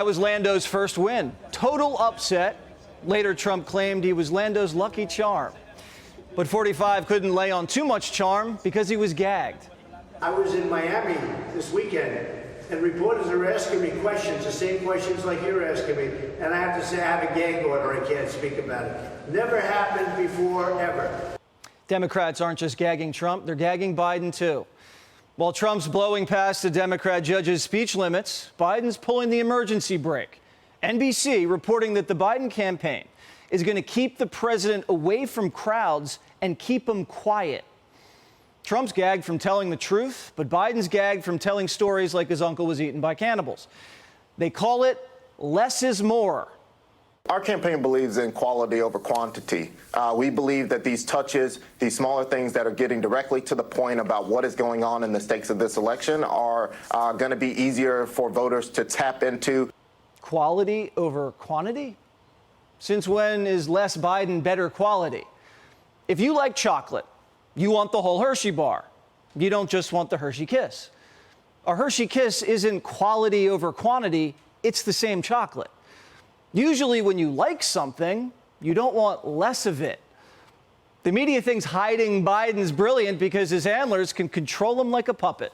That was Lando's first win. Total upset. Later, Trump claimed he was Lando's lucky charm. But 45 couldn't lay on too much charm because he was gagged. I was in Miami this weekend, and reporters are asking me questions, the same questions like you're asking me, and I have to say I have a gag order. I can't speak about it. Never happened before, ever. Democrats aren't just gagging Trump, they're gagging Biden, too. While Trump's blowing past the Democrat judge's speech limits, Biden's pulling the emergency brake. NBC reporting that the Biden campaign is going to keep the president away from crowds and keep him quiet. Trump's gagged from telling the truth, but Biden's gagged from telling stories like his uncle was eaten by cannibals. They call it less is more. Our campaign believes in quality over quantity. We believe that these touches, these smaller things that are getting directly to the point about what is going on in the stakes of this election are going to be easier for voters to tap into. Quality over quantity? Since when is less Biden better quality? If you like chocolate, you want the whole Hershey bar. You don't just want the Hershey Kiss. A Hershey Kiss isn't quality over quantity, it's the same chocolate. Usually when you like something, you don't want less of it. The media thinks hiding Biden's brilliant because his handlers can control him like a puppet.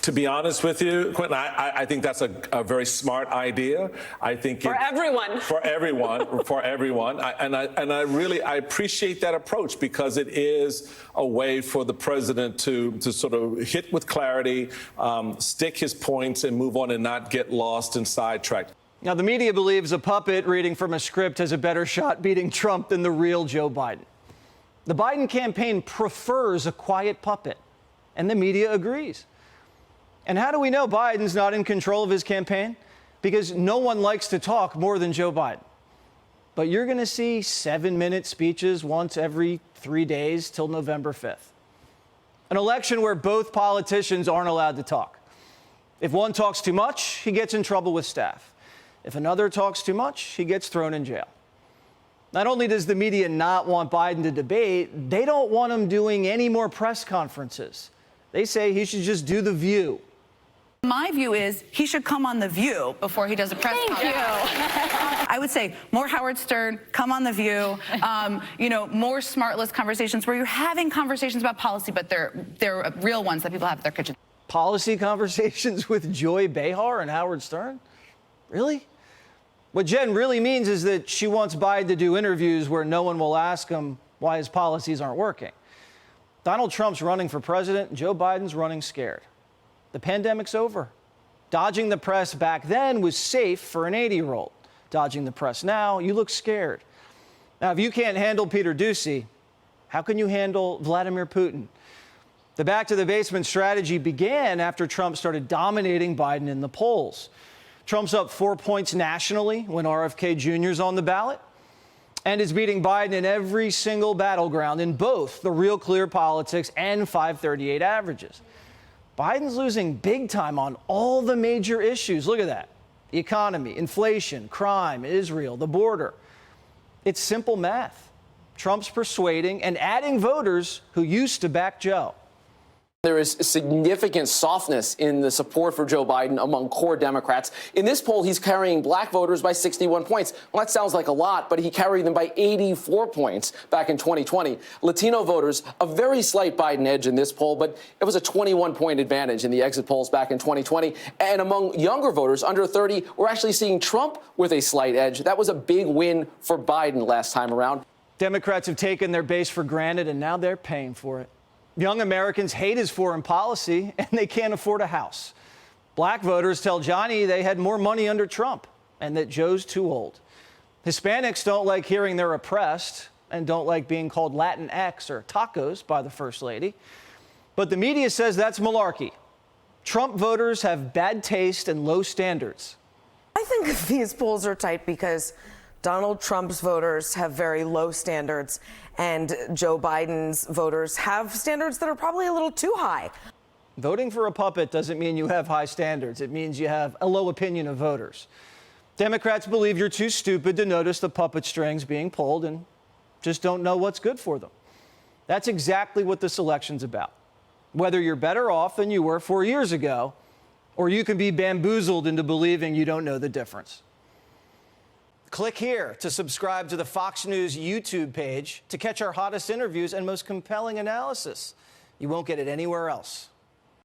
To be honest with you, Quentin, I think that's a very smart idea. I think for everyone. For everyone, for everyone. I appreciate that approach because it is a way for the president to sort of hit with clarity, stick his points and move on and not get lost and sidetracked. Now, the media believes a puppet reading from a script has a better shot beating Trump than the real Joe Biden. The Biden campaign prefers a quiet puppet, and the media agrees. And how do we know Biden's not in control of his campaign? Because no one likes to talk more than Joe Biden. But you're going to see 7-minute speeches once every 3 days till November 5th. An election where both politicians aren't allowed to talk. If one talks too much, he gets in trouble with staff. If another talks too much, he gets thrown in jail. Not only does the media not want Biden to debate, they don't want him doing any more press conferences. They say he should just do The View. My view is he should come on The View before he does a press conference. Thank you. I would say more Howard Stern, come on The View, more smartless conversations where you're having conversations about policy, but they're real ones that people have at their kitchen. Policy conversations with Joy Behar and Howard Stern? Really? What Jen really means is that she wants Biden to do interviews where no one will ask him why his policies aren't working. Donald Trump's running for president, Joe Biden's running scared. The pandemic's over. Dodging the press back then was safe for an 80-year-old. Dodging the press now, you look scared. Now, if you can't handle Peter Doocy, how can you handle Vladimir Putin? The back to the basement strategy began after Trump started dominating Biden in the polls. Trump's up 4 points nationally when RFK Jr.'s on the ballot and is beating Biden in every single battleground in both the Real Clear Politics and 538 averages. Biden's losing big time on all the major issues. Look at that. The economy, inflation, crime, Israel, the border. It's simple math. Trump's persuading and adding voters who used to back Joe. There is significant softness in the support for Joe Biden among core Democrats. In this poll, he's carrying black voters by 61 points. Well, that sounds like a lot, but he carried them by 84 points back in 2020. Latino voters, a very slight Biden edge in this poll, but it was a 21-point advantage in the exit polls back in 2020. And among younger voters under 30, we're actually seeing Trump with a slight edge. That was a big win for Biden last time around. Democrats have taken their base for granted, and now they're paying for it. Young Americans hate his foreign policy, and they can't afford a house. Black voters tell Johnny they had more money under Trump and that Joe's too old. Hispanics don't like hearing they're oppressed and don't like being called Latinx or tacos by the First Lady. But the media says that's malarkey. Trump voters have bad taste and low standards. I think these polls are tight because Donald Trump's voters have very low standards, and Joe Biden's voters have standards that are probably a little too high. Voting for a puppet doesn't mean you have high standards. It means you have a low opinion of voters. Democrats believe you're too stupid to notice the puppet strings being pulled and just don't know what's good for them. That's exactly what this election's about. Whether you're better off than you were 4 years ago, or you can be bamboozled into believing you don't know the difference. Click here to subscribe to the Fox News YouTube page to catch our hottest interviews and most compelling analysis. You won't get it anywhere else.